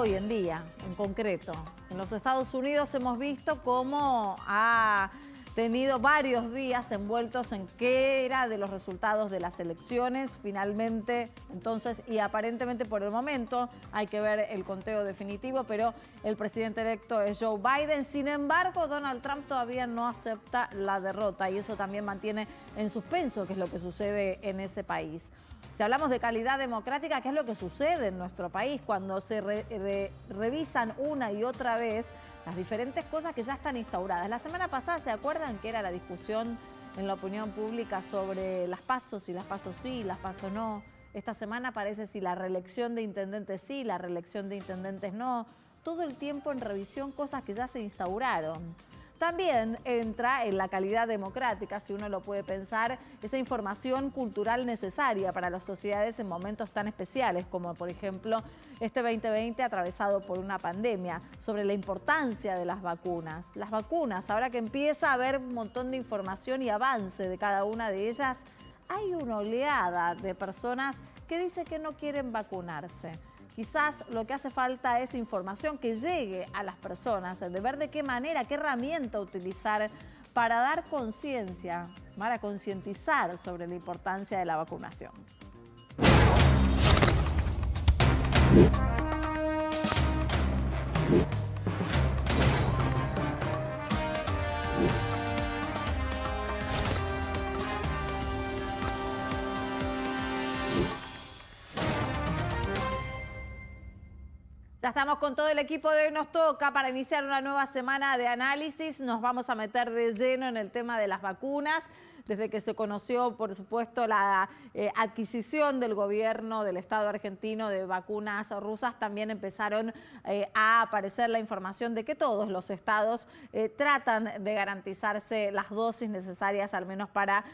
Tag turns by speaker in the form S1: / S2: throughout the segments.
S1: hoy en día, en concreto. En los Estados Unidos hemos visto cómo ha tenido varios días envueltos en qué era de los resultados de las elecciones. Finalmente, entonces, y aparentemente por el momento, hay que ver el conteo definitivo, pero el presidente electo es Joe Biden. Sin embargo, Donald Trump todavía no acepta la derrota y eso también mantiene en suspenso qué es lo que sucede en ese país. Si hablamos de calidad democrática, ¿qué es lo que sucede en nuestro país cuando se revisan una y otra vez las diferentes cosas que ya están instauradas? La semana pasada, ¿se acuerdan que era la discusión en la opinión pública sobre las PASO, si las PASO sí, las PASO no? Esta semana parece si la reelección de intendentes sí, la reelección de intendentes no. Todo el tiempo en revisión cosas que ya se instauraron. También entra en la calidad democrática, si uno lo puede pensar, esa información cultural necesaria para las sociedades en momentos tan especiales como, por ejemplo, este 2020 atravesado por una pandemia, sobre la importancia de las vacunas. Las vacunas, ahora que empieza a haber un montón de información y avance de cada una de ellas, hay una oleada de personas que dicen que no quieren vacunarse. Quizás lo que hace falta es información que llegue a las personas, de ver de qué manera, qué herramienta utilizar para dar conciencia, para concientizar sobre la importancia de la vacunación. Ya estamos con todo el equipo de Hoy Nos Toca para iniciar una nueva semana de análisis. Nos vamos a meter de lleno en el tema de las vacunas. Desde que se conoció, por supuesto, la adquisición del gobierno del Estado argentino de vacunas rusas, también empezaron a aparecer la información de que todos los estados tratan de garantizarse las dosis necesarias, al menos para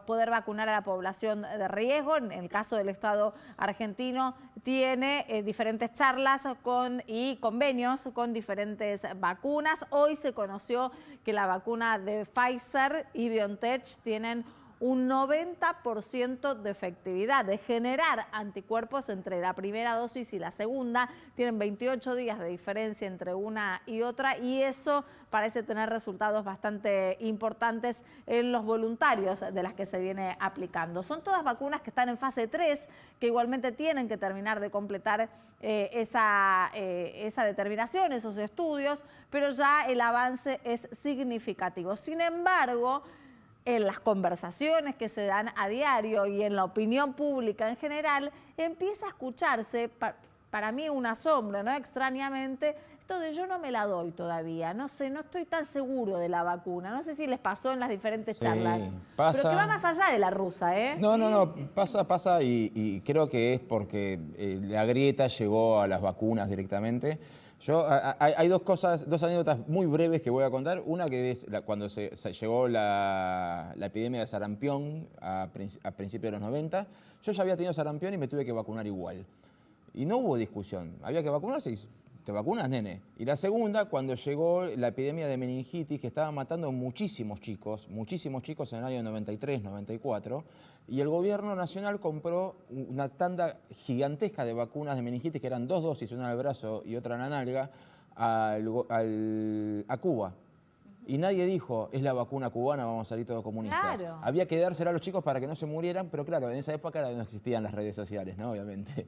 S1: poder vacunar a la población de riesgo. En el caso del Estado argentino, tiene diferentes charlas y convenios con diferentes vacunas. Hoy se conoció que la vacuna de Pfizer y BioNTech tienen un 90% de efectividad, de generar anticuerpos entre la primera dosis y la segunda. Tienen 28 días de diferencia entre una y otra y eso parece tener resultados bastante importantes en los voluntarios de las que se viene aplicando. Son todas vacunas que están en fase 3, que igualmente tienen que terminar de completar esa determinación, esos estudios, pero ya el avance es significativo. Sin embargo, en las conversaciones que se dan a diario y en la opinión pública en general, empieza a escucharse, para mí un asombro, ¿no? Extrañamente, esto de yo no me la doy todavía, no sé, no estoy tan seguro de la vacuna, no sé si les pasó en las diferentes charlas,
S2: pasa.
S1: Pero que va más allá de la rusa, ¿eh?
S2: No, pasa y creo que es porque la grieta llegó a las vacunas directamente. Hay dos anécdotas muy breves que voy a contar. Una que es cuando se llegó la epidemia de sarampión a principios de los 90. Yo ya había tenido sarampión y me tuve que vacunar igual. Y no hubo discusión. Había que vacunarse y te vacunas, nene. Y la segunda, cuando llegó la epidemia de meningitis, que estaba matando muchísimos chicos en el año 93, 94, y el gobierno nacional compró una tanda gigantesca de vacunas de meningitis, que eran 2 dosis, una en el brazo y otra en la nalga, a Cuba. Y nadie dijo, es la vacuna cubana, vamos a salir todos comunistas.
S1: Claro.
S2: Había que dársela a los chicos para que no se murieran, pero claro, en esa época no existían las redes sociales, ¿no? Obviamente.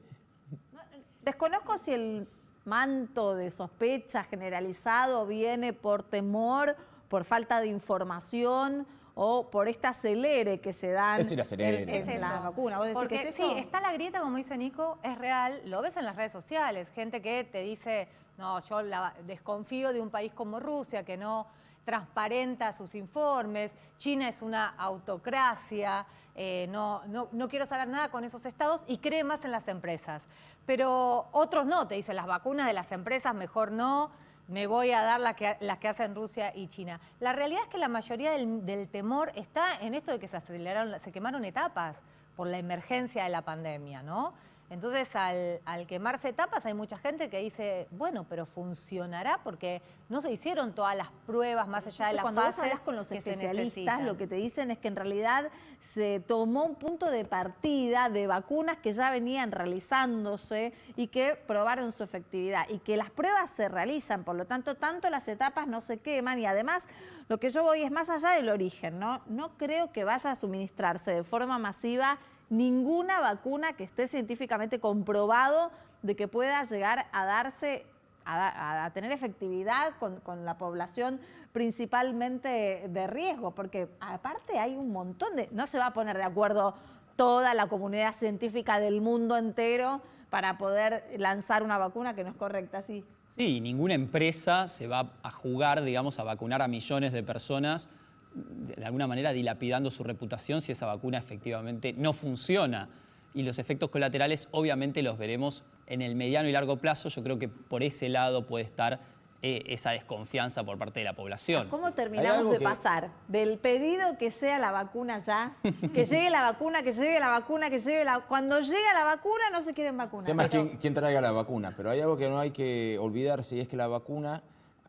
S1: Desconozco si el manto de sospecha generalizado viene por temor, por falta de información o por este acelere que se dan
S2: Es el acelere.
S1: en la vacuna. ¿Vos decís
S3: Porque
S1: que es
S3: sí,
S1: eso?
S3: está la grieta, como dice Nico, es real, lo ves en las redes sociales, gente que te dice, no, yo desconfío de un país como Rusia, que no transparenta sus informes, China es una autocracia, no quiero saber nada con esos estados y cree más en las empresas. Pero otros no, te dicen las vacunas de las empresas mejor no, me voy a dar las que hacen Rusia y China. La realidad es que la mayoría del temor está en esto de que se quemaron etapas por la emergencia de la pandemia, ¿no? Entonces, al quemarse etapas, hay mucha gente que dice, bueno, pero funcionará porque no se hicieron todas las pruebas más allá de las
S1: Cuando vos
S3: fases
S1: hablas con los
S3: que se
S1: especialistas,
S3: necesitan.
S1: lo que te dicen es que en realidad se tomó un punto de partida de vacunas que ya venían realizándose y que probaron su efectividad y que las pruebas se realizan, por lo tanto, tanto las etapas no se queman y además lo que yo voy es más allá del origen, ¿no? No creo que vaya a suministrarse de forma masiva ninguna vacuna que esté científicamente comprobado de que pueda llegar a darse, a tener efectividad con la población principalmente de riesgo, porque aparte hay un montón de... No se va a poner de acuerdo toda la comunidad científica del mundo entero para poder lanzar una vacuna que no es correcta, ¿sí?
S4: Sí, ninguna empresa se va a jugar, digamos, a vacunar a millones de personas, de alguna manera dilapidando su reputación si esa vacuna efectivamente no funciona. Y los efectos colaterales obviamente los veremos en el mediano y largo plazo. Yo creo que por ese lado puede estar esa desconfianza por parte de la población.
S1: ¿Cómo terminamos de pasar del pedido que sea la vacuna ya, que llegue la vacuna, que llegue la vacuna, que llegue la... Cuando llega la vacuna no se quieren vacunar?
S2: El tema es quién traiga la vacuna, pero hay algo que no hay que olvidarse y es que la vacuna,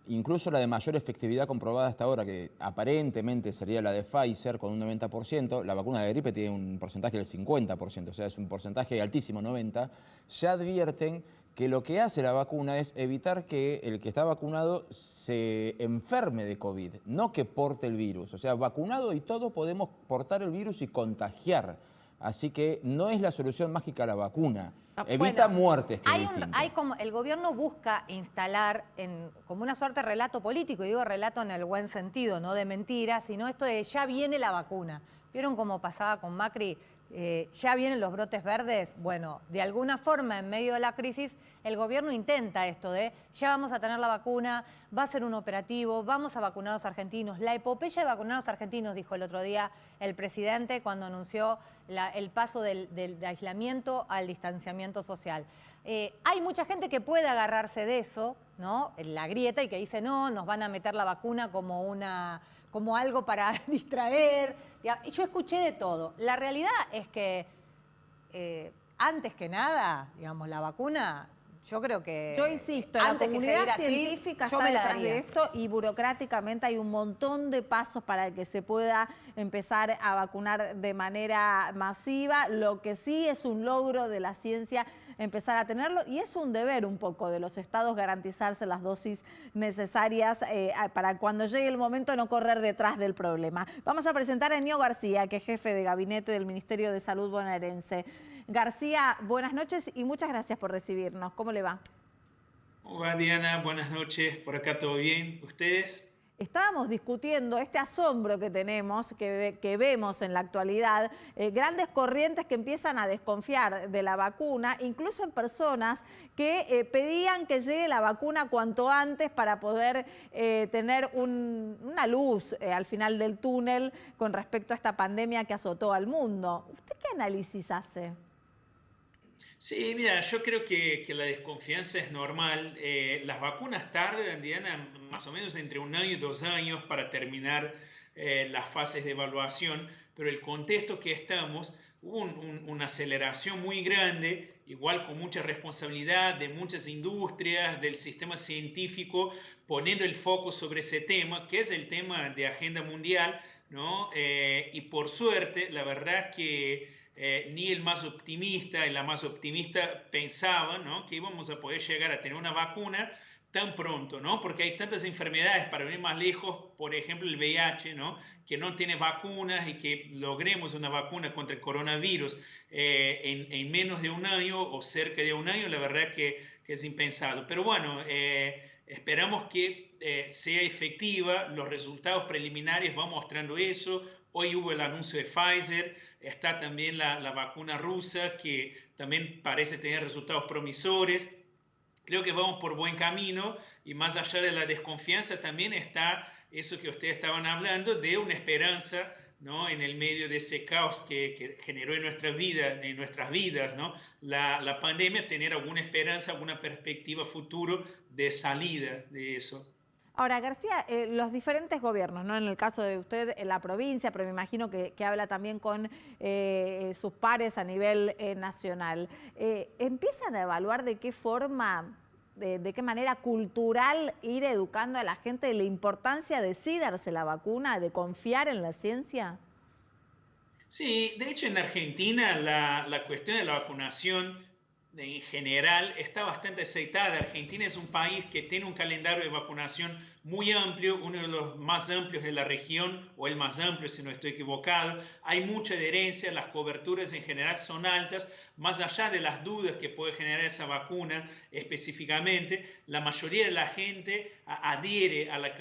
S2: incluso la de mayor efectividad comprobada hasta ahora, que aparentemente sería la de Pfizer con un 90%, la vacuna de gripe tiene un porcentaje del 50%, o sea, es un porcentaje altísimo, 90%, ya advierten que lo que hace la vacuna es evitar que el que está vacunado se enferme de COVID, no que porte el virus. O sea, vacunado y todo podemos portar el virus y contagiar. Así que no es la solución mágica la vacuna. Evita muertes, que es distinto.
S3: Como el gobierno busca instalar como una suerte de relato político, y digo relato en el buen sentido, no de mentira, sino esto de ya viene la vacuna. ¿Vieron cómo pasaba con Macri? Ya vienen los brotes verdes. Bueno, de alguna forma, en medio de la crisis, el gobierno intenta esto de ya vamos a tener la vacuna, va a ser un operativo, vamos a vacunar a los argentinos. La epopeya de vacunar a los argentinos, dijo el otro día el presidente cuando anunció el paso del aislamiento al distanciamiento social. Hay mucha gente que puede agarrarse de eso, ¿no? En la grieta, y que dice, no, nos van a meter la vacuna como algo para distraer. Yo escuché de todo. La realidad es que, antes que nada, digamos, la vacuna, yo creo que...
S1: Yo insisto, la comunidad científica está detrás de esto y burocráticamente hay un montón de pasos para que se pueda empezar a vacunar de manera masiva. Lo que sí es un logro de la ciencia empezar a tenerlo y es un deber un poco de los estados garantizarse las dosis necesarias para cuando llegue el momento no correr detrás del problema. Vamos a presentar a Ño García, que es jefe de gabinete del Ministerio de Salud bonaerense. García, buenas noches y muchas gracias por recibirnos. ¿Cómo le va?
S5: Hola Diana, buenas noches. Por acá todo bien. ¿Ustedes?
S1: Estábamos discutiendo este asombro que tenemos, que vemos en la actualidad, grandes corrientes que empiezan a desconfiar de la vacuna, incluso en personas que pedían que llegue la vacuna cuanto antes para poder tener una luz al final del túnel con respecto a esta pandemia que azotó al mundo. ¿Usted qué análisis hace?
S5: Sí, mira, yo creo que la desconfianza es normal. Las vacunas tardan, Diana, más o menos entre 1 año y 2 años para terminar las fases de evaluación, pero el contexto que estamos, hubo una aceleración muy grande, igual con mucha responsabilidad de muchas industrias, del sistema científico, poniendo el foco sobre ese tema, que es el tema de agenda mundial, ¿no? Y por suerte, la verdad que... ni el más optimista y la más optimista pensaban, ¿no?, que íbamos a poder llegar a tener una vacuna tan pronto, ¿no? Porque hay tantas enfermedades, para ir más lejos, por ejemplo el VIH, ¿no?, que no tiene vacunas y que logremos una vacuna contra el coronavirus en menos de 1 año o cerca de 1 año, la verdad que es impensado. Pero bueno, esperamos que sea efectiva. Los resultados preliminares van mostrando eso. Hoy hubo el anuncio de Pfizer, está también la vacuna rusa que también parece tener resultados promisores. Creo que vamos por buen camino y más allá de la desconfianza también está eso que ustedes estaban hablando de una esperanza, ¿no?, en el medio de ese caos que generó en nuestras vidas, ¿no?, la pandemia, tener alguna esperanza, alguna perspectiva futuro de salida de eso.
S1: Ahora, García, los diferentes gobiernos, ¿no? En el caso de usted, en la provincia, pero me imagino que habla también con sus pares a nivel nacional, ¿empiezan a evaluar de qué forma, de qué manera cultural ir educando a la gente de la importancia de sí darse la vacuna, de confiar en la ciencia?
S5: Sí, de hecho en Argentina la cuestión de la vacunación en general está bastante aceitada. Argentina es un país que tiene un calendario de vacunación muy amplio, uno de los más amplios de la región, o el más amplio si no estoy equivocado. Hay mucha adherencia, las coberturas en general son altas, más allá de las dudas que puede generar esa vacuna específicamente, la mayoría de la gente adhiere a las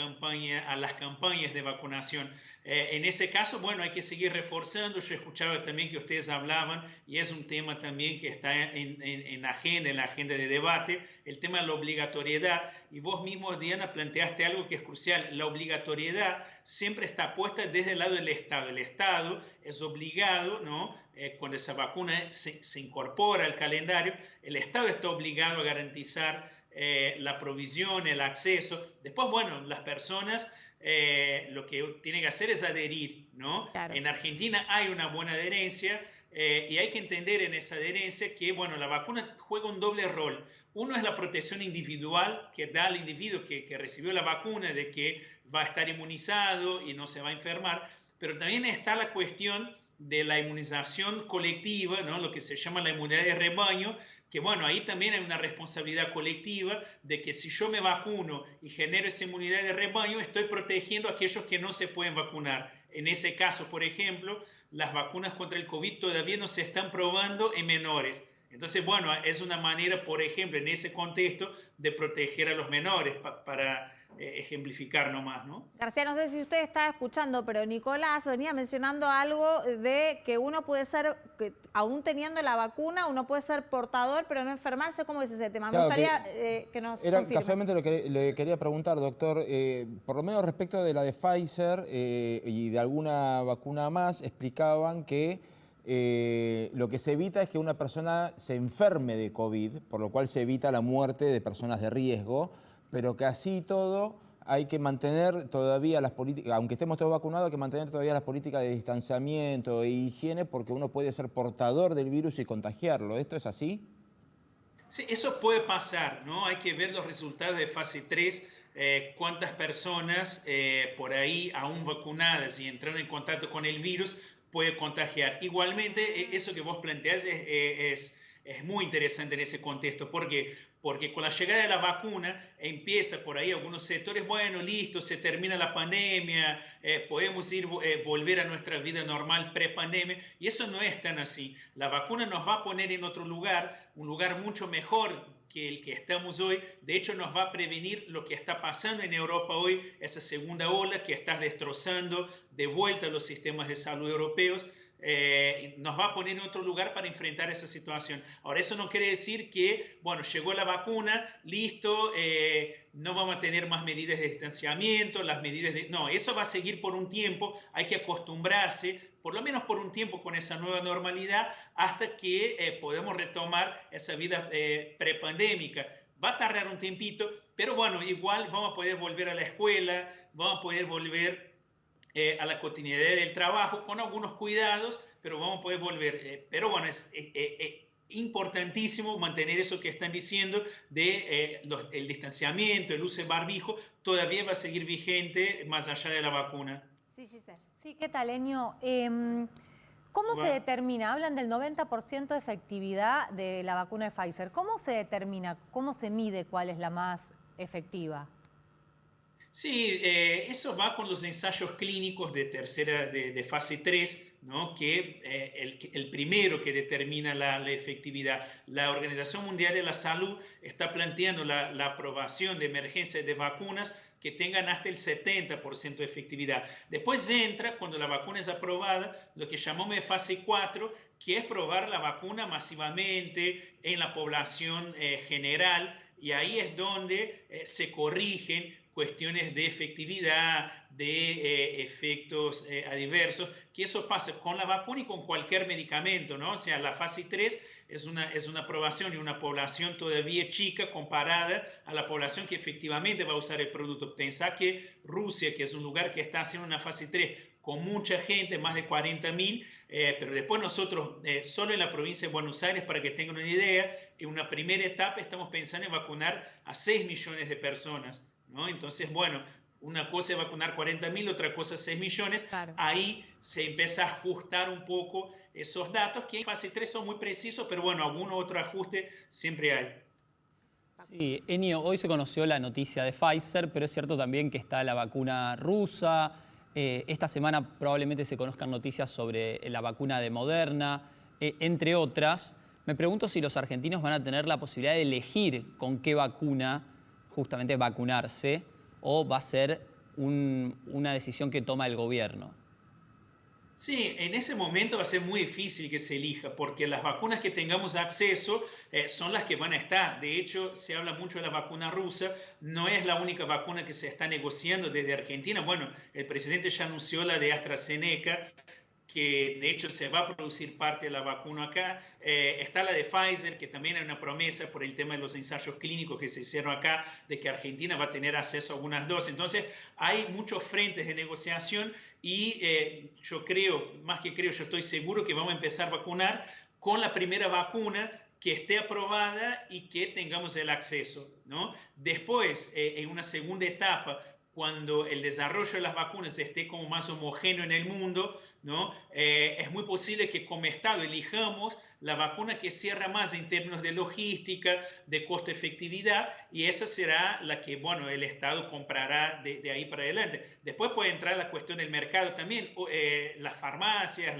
S5: campañas de vacunación. En ese caso, bueno, hay que seguir reforzando. Yo escuchaba también que ustedes hablaban, y es un tema también que está en la agenda de debate, el tema de la obligatoriedad. Y vos mismo, Diana, planteaste algo que es crucial. La obligatoriedad siempre está puesta desde el lado del Estado. El Estado es obligado, ¿no? Cuando esa vacuna se incorpora al calendario, el Estado está obligado a garantizar la provisión, el acceso. Después, bueno, las personas lo que tienen que hacer es adherir, ¿no?
S1: Claro.
S5: En Argentina hay una buena adherencia y hay que entender en esa adherencia que, bueno, la vacuna juega un doble rol. Uno es la protección individual que da al individuo que recibió la vacuna, de que va a estar inmunizado y no se va a enfermar, pero también está la cuestión de la inmunización colectiva, ¿no? Lo que se llama la inmunidad de rebaño, que bueno, ahí también hay una responsabilidad colectiva de que si yo me vacuno y genero esa inmunidad de rebaño, estoy protegiendo a aquellos que no se pueden vacunar. En ese caso, por ejemplo, las vacunas contra el COVID todavía no se están probando en menores. Entonces, bueno, es una manera, por ejemplo, en ese contexto, de proteger a los menores, para ejemplificar nomás, ¿no?
S1: García, no sé si usted está escuchando, pero Nicolás venía mencionando algo de que uno puede ser, que aún teniendo la vacuna, uno puede ser portador, pero no enfermarse. ¿Cómo es ese tema?
S2: Claro,
S1: Me gustaría que nos
S2: era
S1: confirme.
S2: casualmente lo que le quería preguntar, doctor. Por lo menos respecto de la de Pfizer y de alguna vacuna más, explicaban que lo que se evita es que una persona se enferme de COVID, por lo cual se evita la muerte de personas de riesgo, pero que así todo hay que mantener todavía las políticas, aunque estemos todos vacunados, hay que mantener todavía las políticas de distanciamiento e higiene, porque uno puede ser portador del virus y contagiarlo. ¿Esto es así?
S5: Sí, eso puede pasar, ¿no? Hay que ver los resultados de fase 3, cuántas personas por ahí aún vacunadas y entrando en contacto con el virus puede contagiar. Igualmente, eso que vos planteás es muy interesante en ese contexto. ¿Por qué? Porque con la llegada de la vacuna empieza por ahí algunos sectores, bueno, listo, se termina la pandemia, podemos volver a nuestra vida normal pre-pandemia, y eso no es tan así. La vacuna nos va a poner en otro lugar, un lugar mucho mejor que el que estamos hoy. De hecho, nos va a prevenir lo que está pasando en Europa hoy, esa segunda ola que está destrozando de vuelta los sistemas de salud europeos. Nos va a poner en otro lugar para enfrentar esa situación. Ahora, eso no quiere decir que, bueno, llegó la vacuna, listo, no vamos a tener más medidas de distanciamiento, las medidas de... No, eso va a seguir por un tiempo, hay que acostumbrarse, por lo menos por un tiempo, con esa nueva normalidad, hasta que podamos retomar esa vida prepandémica. Va a tardar un tiempito, pero bueno, igual vamos a poder volver a la escuela, vamos a poder volver a la cotidianidad del trabajo con algunos cuidados, pero vamos a poder volver. Pero bueno, es importantísimo mantener eso que están diciendo de el distanciamiento, el uso de barbijo, todavía va a seguir vigente más allá de la vacuna.
S3: Sí, Giselle. Sí, ¿qué tal, Enio? ¿Cómo se determina? Hablan del 90% de efectividad de la vacuna de Pfizer. ¿Cómo se determina, cómo se mide cuál es la más efectiva?
S5: Sí, eso va con los ensayos clínicos de fase 3, ¿no? Que el primero que determina la efectividad. La Organización Mundial de la Salud está planteando la aprobación de emergencia de vacunas que tengan hasta el 70% de efectividad. Después entra, cuando la vacuna es aprobada, lo que llamamos de fase 4, que es probar la vacuna masivamente en la población general, y ahí es donde se corrigen cuestiones de efectividad, de efectos adversos, que eso pasa con la vacuna y con cualquier medicamento, ¿no? O sea, la fase 3 es una aprobación y una población todavía chica comparada a la población que efectivamente va a usar el producto. Pensá que Rusia, que es un lugar que está haciendo una fase 3 con mucha gente, más de 40.000, pero después nosotros, solo en la provincia de Buenos Aires, para que tengan una idea, en una primera etapa estamos pensando en vacunar a 6 millones de personas, ¿no? Entonces, bueno, una cosa es vacunar 40.000, otra cosa 6 millones.
S3: Claro.
S5: Ahí se empieza a ajustar un poco esos datos, que en fase 3 son muy precisos, pero bueno, algún otro ajuste siempre hay.
S4: Sí, Enio, hoy se conoció la noticia de Pfizer, pero es cierto también que está la vacuna rusa. Esta semana probablemente se conozcan noticias sobre la vacuna de Moderna, entre otras. Me pregunto si los argentinos van a tener la posibilidad de elegir con qué vacuna justamente vacunarse, o va a ser una decisión que toma el gobierno.
S5: Sí, en ese momento va a ser muy difícil que se elija, porque las vacunas que tengamos acceso son las que van a estar. De hecho, se habla mucho de la vacuna rusa, no es la única vacuna que se está negociando desde Argentina. Bueno, el presidente ya anunció la de AstraZeneca, que de hecho se va a producir parte de la vacuna acá. Está la de Pfizer, que también hay una promesa por el tema de los ensayos clínicos que se hicieron acá, de que Argentina va a tener acceso a algunas dosis. Entonces, hay muchos frentes de negociación y yo creo, más que creo, yo estoy seguro que vamos a empezar a vacunar con la primera vacuna que esté aprobada y que tengamos el acceso, ¿no? Después, en una segunda etapa, cuando el desarrollo de las vacunas esté como más homogéneo en el mundo, ¿no? Es muy posible que como Estado elijamos la vacuna que cierra más en términos de logística, de costo-efectividad, y esa será la que, bueno, el Estado comprará de ahí para adelante. Después puede entrar la cuestión del mercado también. Las farmacias,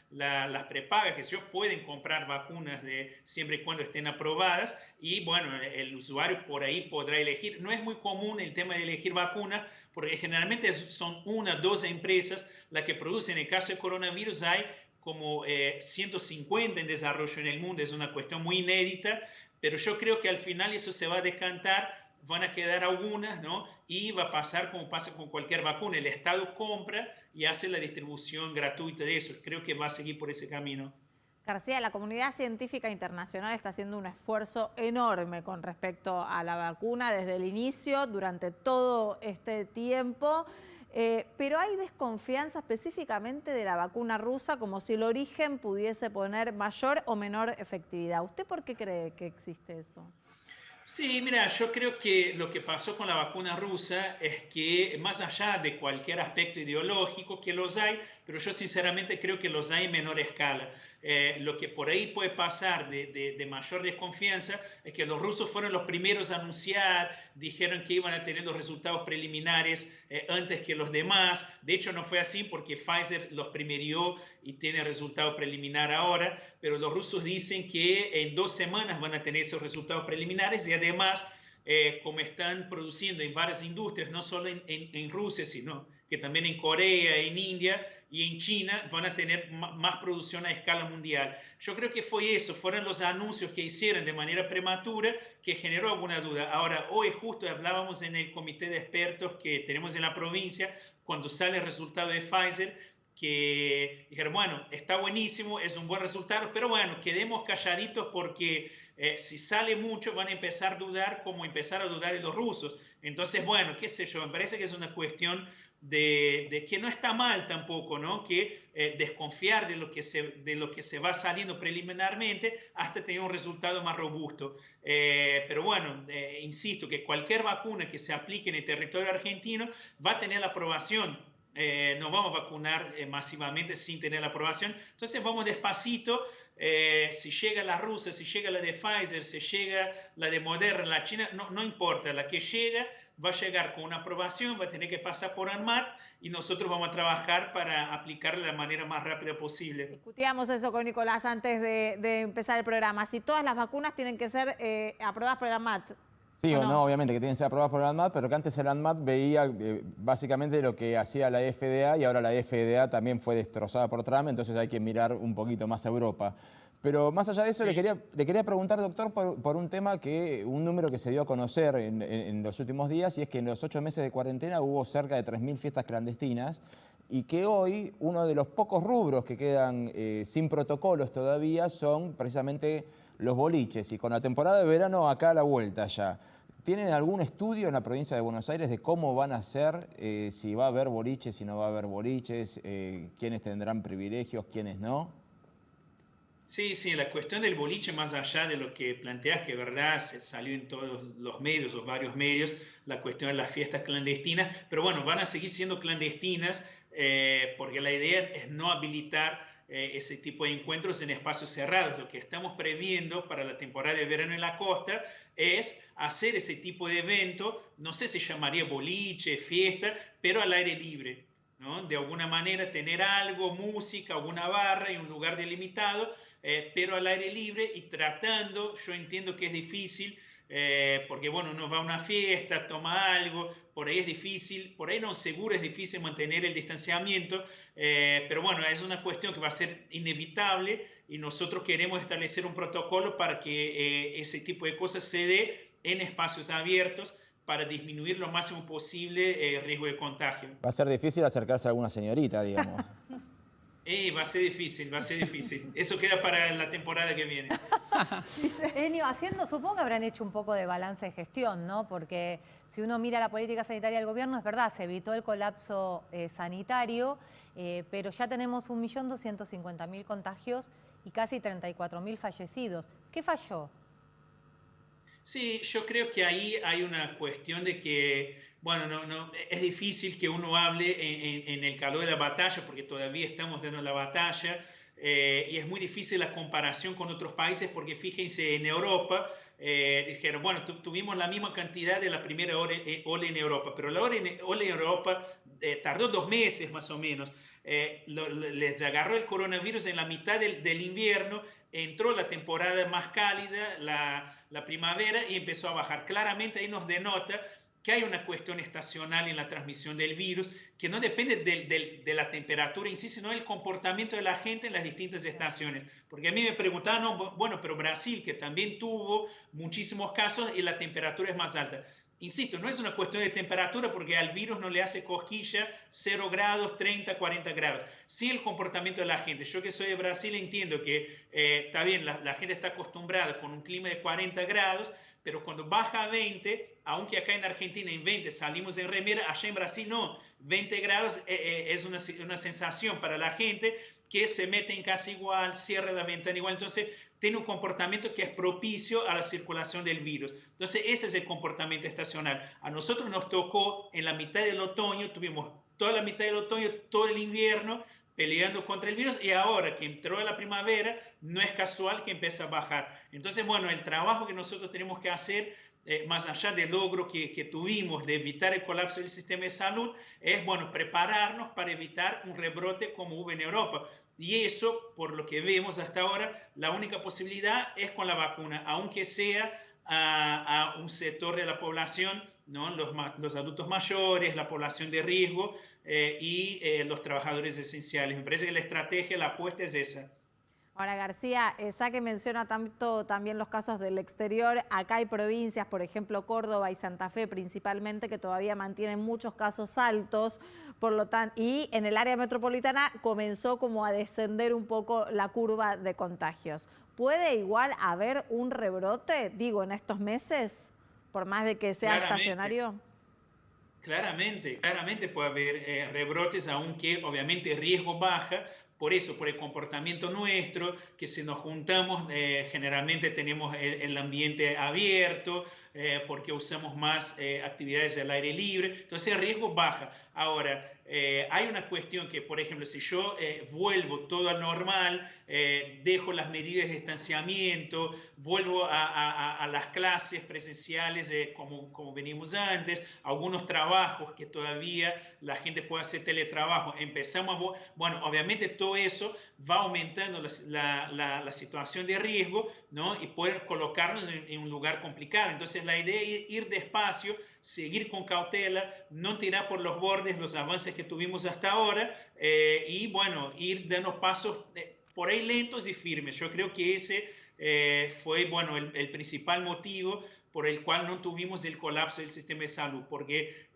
S5: las prepagas, que pueden comprar vacunas siempre y cuando estén aprobadas, y bueno, el usuario por ahí podrá elegir. No es muy común el tema de elegir vacunas, porque generalmente son 1 o 2 empresas las que producen. En el caso del coronavirus hay como 150 en desarrollo en el mundo, es una cuestión muy inédita, pero yo creo que al final eso se va a decantar, van a quedar algunas, ¿no? Y va a pasar como pasa con cualquier vacuna, el Estado compra y hace la distribución gratuita de eso. Creo que va a seguir por ese camino.
S1: García, la comunidad científica internacional está haciendo un esfuerzo enorme con respecto a la vacuna desde el inicio, durante todo este tiempo, pero hay desconfianza específicamente de la vacuna rusa, como si el origen pudiese poner mayor o menor efectividad. ¿Usted por qué cree que existe eso?
S5: Sí, mira, yo creo que lo que pasó con la vacuna rusa es que más allá de cualquier aspecto ideológico, que los hay, pero yo sinceramente creo que los hay en menor escala. Lo que por ahí puede pasar de mayor desconfianza es que los rusos fueron los primeros a anunciar, dijeron que iban a tener los resultados preliminares antes que los demás. De hecho, no fue así porque Pfizer los primerió y tiene resultado preliminar ahora, pero los rusos dicen que en 2 semanas van a tener esos resultados preliminares, y además, como están produciendo en varias industrias, no solo en Rusia, sino que también en Corea, en India y en China, van a tener más producción a escala mundial. Yo creo que fue eso, fueron los anuncios que hicieron de manera prematura que generó alguna duda. Ahora, hoy justo hablábamos en el comité de expertos que tenemos en la provincia, cuando sale el resultado de Pfizer, que dijeron, bueno, está buenísimo, es un buen resultado, pero bueno, quedemos calladitos porque si sale mucho van a empezar a dudar, como empezar a dudar de los rusos. Entonces, bueno, qué sé yo, me parece que es una cuestión de que no está mal tampoco, ¿no? Que desconfiar de lo que se va saliendo preliminarmente hasta tener un resultado más robusto. Pero bueno, insisto, que cualquier vacuna que se aplique en el territorio argentino va a tener la aprobación. No vamos a vacunar masivamente sin tener la aprobación. Entonces vamos despacito. Si llega la rusa, si llega la de Pfizer, si llega la de Moderna, la China, no importa. La que llega va a llegar con una aprobación, va a tener que pasar por ANMAT y nosotros vamos a trabajar para aplicarla de la manera más rápida posible.
S1: Discutíamos eso con Nicolás antes de empezar el programa. Si todas las vacunas tienen que ser aprobadas por el ANMAT.
S2: Sí o no, obviamente que tienen que ser aprobadas por el ANMAT, pero que antes el ANMAT veía básicamente lo que hacía la FDA, y ahora la FDA también fue destrozada por Trump, entonces hay que mirar un poquito más a Europa. Pero más allá de eso, le quería preguntar, doctor, por un número que se dio a conocer en los últimos días, y es que en los 8 meses de cuarentena hubo cerca de 3.000 fiestas clandestinas, y que hoy uno de los pocos rubros que quedan sin protocolos todavía son precisamente los boliches, y con la temporada de verano acá a la vuelta ya. ¿Tienen algún estudio en la provincia de Buenos Aires de cómo van a ser, si va a haber boliches, si no va a haber boliches, quiénes tendrán privilegios, quiénes no?
S5: Sí, sí, la cuestión del boliche, más allá de lo que planteas, que verdad se salió en todos los medios o varios medios, la cuestión de las fiestas clandestinas, pero bueno, van a seguir siendo clandestinas porque la idea es no habilitar ese tipo de encuentros en espacios cerrados. Lo que estamos previendo para la temporada de verano en la costa es hacer ese tipo de evento, no sé si llamaría boliche, fiesta, pero al aire libre, ¿no? De alguna manera tener algo, música, alguna barra y un lugar delimitado, pero al aire libre y tratando, yo entiendo que es difícil, porque bueno, uno va a una fiesta, toma algo, por ahí es difícil, por ahí no, seguro es difícil mantener el distanciamiento, pero bueno, es una cuestión que va a ser inevitable y nosotros queremos establecer un protocolo para que ese tipo de cosas se dé en espacios abiertos, para disminuir lo máximo posible el riesgo de contagio.
S2: Va a ser difícil acercarse a alguna señorita, digamos.
S5: Va a ser difícil, va a ser difícil. Eso queda para la temporada que viene.
S3: Enio, supongo que habrán hecho un poco de balance de gestión, ¿no? Porque si uno mira la política sanitaria del gobierno, es verdad, se evitó el colapso sanitario, pero ya tenemos 1.250.000 contagios y casi 34.000 fallecidos. ¿Qué falló?
S5: Sí, yo creo que ahí hay una cuestión de que, bueno, es difícil que uno hable en el calor de la batalla porque todavía estamos dando la batalla y es muy difícil la comparación con otros países porque fíjense, en Europa dijeron, bueno, tuvimos la misma cantidad de la primera ola en Europa, pero la ola en Europa tardó 2 meses más o menos. Les agarró el coronavirus en la mitad del invierno, entró la temporada más cálida, la primavera, y empezó a bajar. Claramente ahí nos denota que hay una cuestión estacional en la transmisión del virus, que no depende de la temperatura en sí, sino del comportamiento de la gente en las distintas estaciones. Porque a mí me preguntaban, no, bueno, pero Brasil, que también tuvo muchísimos casos y la temperatura es más alta. Insisto, no es una cuestión de temperatura porque al virus no le hace cosquilla 0 grados, 30, 40 grados. Sí el comportamiento de la gente. Yo que soy de Brasil entiendo que está bien, la gente está acostumbrada con un clima de 40 grados, pero cuando baja a 20, aunque acá en Argentina en 20 salimos en remera, allá en Brasil no. 20 grados es una sensación para la gente que se mete en casa igual, cierra la ventana igual. Entonces, tiene un comportamiento que es propicio a la circulación del virus. Entonces, ese es el comportamiento estacional. A nosotros nos tocó en la mitad del otoño, tuvimos toda la mitad del otoño, todo el invierno, peleando contra el virus, y ahora que entró la primavera, no es casual que empiece a bajar. Entonces, bueno, el trabajo que nosotros tenemos que hacer, más allá del logro que tuvimos de evitar el colapso del sistema de salud, es, bueno, prepararnos para evitar un rebrote como hubo en Europa. Y eso, por lo que vemos hasta ahora, la única posibilidad es con la vacuna, aunque sea a un sector de la población, ¿no? Los adultos mayores, la población de riesgo y los trabajadores esenciales. Me parece que la estrategia, la apuesta es esa.
S1: Ahora, García, ya que menciona tanto también los casos del exterior, acá hay provincias, por ejemplo Córdoba y Santa Fe principalmente, que todavía mantienen muchos casos altos, por lo tanto, y en el área metropolitana comenzó como a descender un poco la curva de contagios. ¿Puede igual haber un rebrote, digo, en estos meses, por más de que sea estacionario?
S5: Claramente puede haber rebrotes, aunque obviamente el riesgo baja. Por eso, por el comportamiento nuestro, que si nos juntamos, generalmente tenemos el ambiente abierto, porque usamos más actividades al aire libre, entonces el riesgo baja. Ahora, hay una cuestión que, por ejemplo, si yo vuelvo todo al normal, dejo las medidas de distanciamiento, vuelvo a las clases presenciales como venimos antes, algunos trabajos que todavía la gente puede hacer teletrabajo, empezamos bueno, obviamente todo eso va aumentando la situación de riesgo, ¿no? Y poder colocarnos en un lugar complicado. Entonces la idea es ir despacio, seguir con cautela, no tirar por los bordes los avances que tuvimos hasta ahora y bueno, ir dando pasos por ahí lentos y firmes. Yo creo que ese fue, bueno, el principal motivo por el cual no tuvimos el colapso del sistema de salud, porque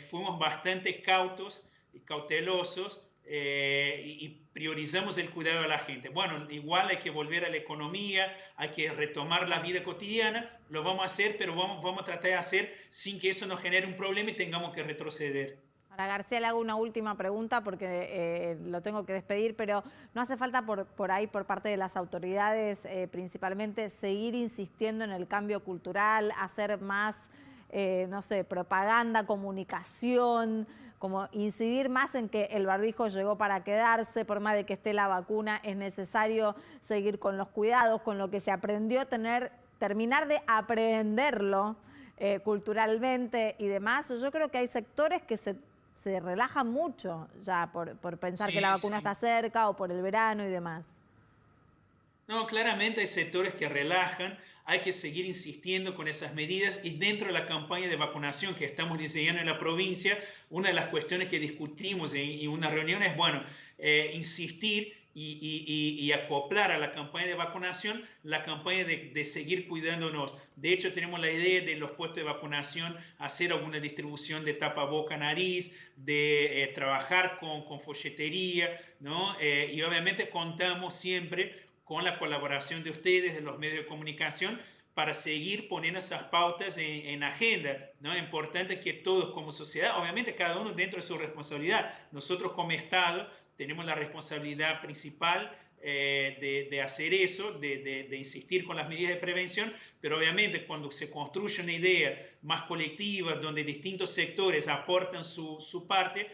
S5: fuimos bastante cautos y cautelosos y priorizamos el cuidado de la gente. Bueno, igual hay que volver a la economía, hay que retomar la vida cotidiana, lo vamos a hacer, pero vamos a tratar de hacer sin que eso nos genere un problema y tengamos que retroceder.
S1: Ahora, García, le hago una última pregunta porque lo tengo que despedir, pero no hace falta por ahí, por parte de las autoridades, principalmente, seguir insistiendo en el cambio cultural, hacer más, no sé, propaganda, comunicación, como incidir más en que el barbijo llegó para quedarse, por más de que esté la vacuna, es necesario seguir con los cuidados, con lo que se aprendió, terminar de aprenderlo culturalmente y demás. Yo creo que hay sectores que se relajan mucho ya por pensar que la vacuna está cerca o por el verano y demás.
S5: No, claramente hay sectores que relajan, hay que seguir insistiendo con esas medidas y dentro de la campaña de vacunación que estamos diseñando en la provincia, una de las cuestiones que discutimos en una reunión es, bueno, insistir y acoplar a la campaña de vacunación la campaña de seguir cuidándonos. De hecho, tenemos la idea de los puestos de vacunación hacer alguna distribución de tapaboca, nariz, de trabajar con folletería, ¿no? Y obviamente contamos siempre con la colaboración de ustedes, de los medios de comunicación, para seguir poniendo esas pautas en agenda, ¿no? Es importante que todos como sociedad, obviamente cada uno dentro de su responsabilidad, nosotros como Estado tenemos la responsabilidad principal de hacer eso, de insistir con las medidas de prevención, pero obviamente cuando se construye una idea más colectiva, donde distintos sectores aportan su parte,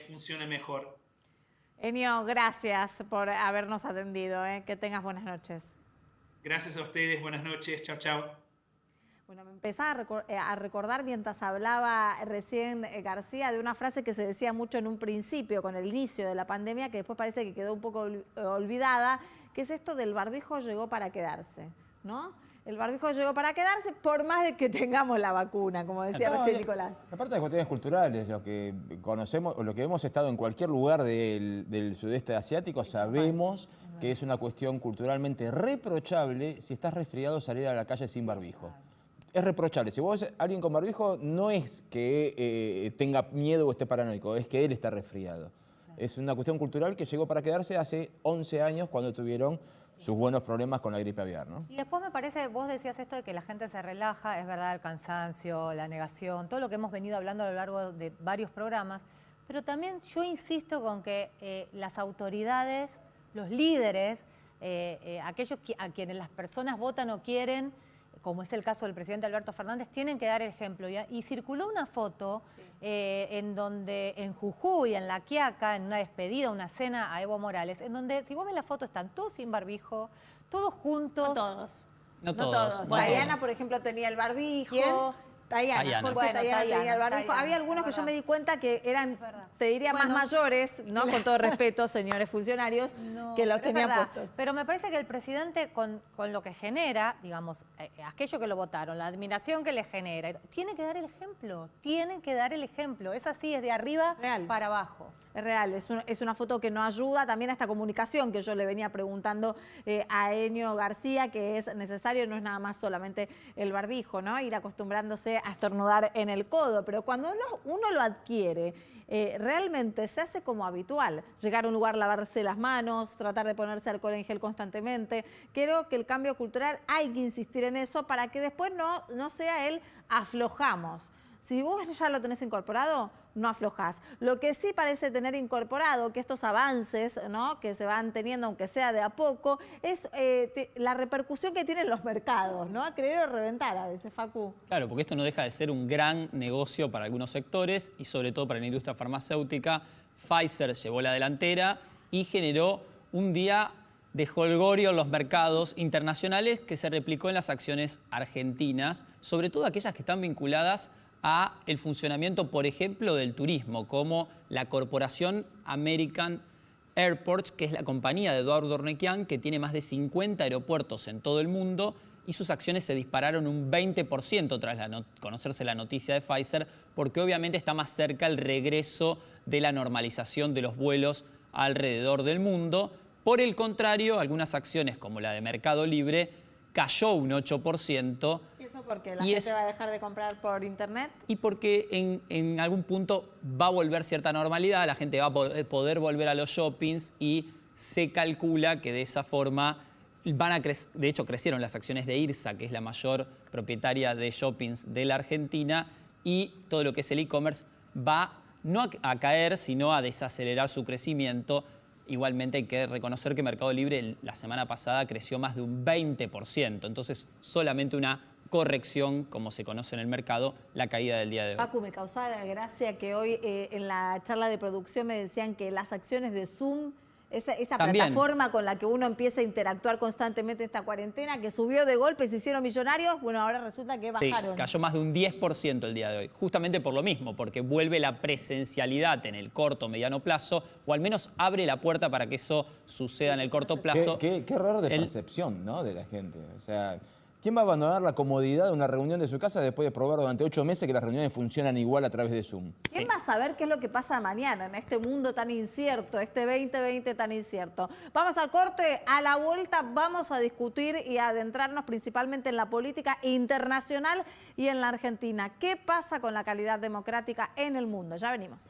S5: funciona mejor.
S1: Enio, gracias por habernos atendido. Que tengas buenas noches.
S5: Gracias a ustedes, buenas noches, chao, chao.
S1: Bueno, me empezaba a recordar mientras hablaba recién García de una frase que se decía mucho en un principio, con el inicio de la pandemia, que después parece que quedó un poco olvidada, que es esto del barbijo llegó para quedarse, ¿no? El barbijo llegó para quedarse por más de que tengamos la vacuna, como decía recién Nicolás.
S2: Aparte de cuestiones culturales, lo que conocemos, o lo que hemos estado en cualquier lugar del sudeste asiático, sabemos que es una cuestión culturalmente reprochable si estás resfriado salir a la calle sin barbijo. Es reprochable. Si vos ves a alguien con barbijo, no es que tenga miedo o esté paranoico, es que él está resfriado. Es una cuestión cultural que llegó para quedarse hace 11 años cuando tuvieron sus buenos problemas con la gripe aviar, ¿no?
S3: Y después me parece, vos decías esto de que la gente se relaja, es verdad, el cansancio, la negación, todo lo que hemos venido hablando a lo largo de varios programas, pero también yo insisto con que las autoridades, los líderes, aquellos a quienes las personas votan o quieren, como es el caso del presidente Alberto Fernández, tienen que dar el ejemplo. Y circuló una foto en donde en Jujuy, en La Quiaca, en una despedida, una cena a Evo Morales, en donde, si vos ves la foto, están todos sin barbijo, todos juntos.
S1: No todos.
S4: No todos. No
S1: Diana,
S4: todos.
S1: por ejemplo, tenía el barbijo.
S3: ¿Quién?
S1: Tayana, Jorge
S3: Bueno,
S1: Tayana tenía el barbijo.
S3: Tayana,
S1: Había algunos que yo me di cuenta que eran,
S3: verdad.
S1: te diría,
S3: Bueno,
S1: más mayores, ¿no? Con todo respeto, señores funcionarios, que los
S3: pero es
S1: tenían
S3: verdad.
S1: puestos.
S3: Pero me parece que el presidente, con lo que genera, digamos, aquello que lo votaron, la admiración que le genera, tiene que dar el ejemplo, tienen que dar el ejemplo. Es así, es de arriba para abajo.
S1: Es real, es una foto que no ayuda también a esta comunicación que yo le venía preguntando a Enio García, que es necesario, no es nada más solamente el barbijo, ¿no? Ir acostumbrándose a estornudar en el codo, pero cuando uno lo adquiere, realmente se hace como habitual. Llegar a un lugar, lavarse las manos, tratar de ponerse alcohol en gel constantemente. Creo que el cambio cultural hay que insistir en eso para que después no sea el aflojamos. Si vos ya lo tenés incorporado, no aflojás. Lo que sí parece tener incorporado, que estos avances, ¿no?, que se van teniendo, aunque sea de a poco, es la repercusión que tienen los mercados, ¿no? A querer o reventar a veces, Facu.
S4: Claro, porque esto no deja de ser un gran negocio para algunos sectores y sobre todo para la industria farmacéutica. Pfizer llevó la delantera y generó un día de jolgorio en los mercados internacionales que se replicó en las acciones argentinas, sobre todo aquellas que están vinculadas a el funcionamiento, por ejemplo, del turismo, como la corporación American Airports, que es la compañía de Eduardo Ornequian, que tiene más de 50 aeropuertos en todo el mundo, y sus acciones se dispararon un 20% tras conocerse la noticia de Pfizer, porque obviamente está más cerca el regreso de la normalización de los vuelos alrededor del mundo. Por el contrario, algunas acciones como la de Mercado Libre cayó un 8%.
S1: ¿Y eso porque la gente va a dejar de comprar por internet?
S4: Y porque en algún punto va a volver cierta normalidad, la gente va a poder volver a los shoppings y se calcula que de esa forma van a de hecho crecieron las acciones de IRSA, que es la mayor propietaria de shoppings de la Argentina, y todo lo que es el e-commerce va no a caer, sino a desacelerar su crecimiento. Igualmente hay que reconocer que Mercado Libre la semana pasada creció más de un 20%, entonces solamente una corrección, como se conoce en el mercado, la caída del día de hoy.
S1: Paco, me causaba gracia que hoy en la charla de producción me decían que las acciones de Zoom, esa plataforma con la que uno empieza a interactuar constantemente en esta cuarentena, que subió de golpe, se hicieron millonarios, bueno, ahora resulta que bajaron.
S4: Sí, cayó más de un 10% el día de hoy, justamente por lo mismo, porque vuelve la presencialidad en el corto, mediano plazo, o al menos abre la puerta para que eso suceda en el corto plazo.
S2: Qué error de percepción, ¿no?, de la gente. O sea, ¿quién va a abandonar la comodidad de una reunión de su casa después de probar durante 8 meses que las reuniones funcionan igual a través de Zoom?
S1: ¿Quién va a saber qué es lo que pasa mañana en este mundo tan incierto, este 2020 tan incierto? Vamos al corte, a la vuelta vamos a discutir y a adentrarnos principalmente en la política internacional y en la Argentina. ¿Qué pasa con la calidad democrática en el mundo? Ya venimos.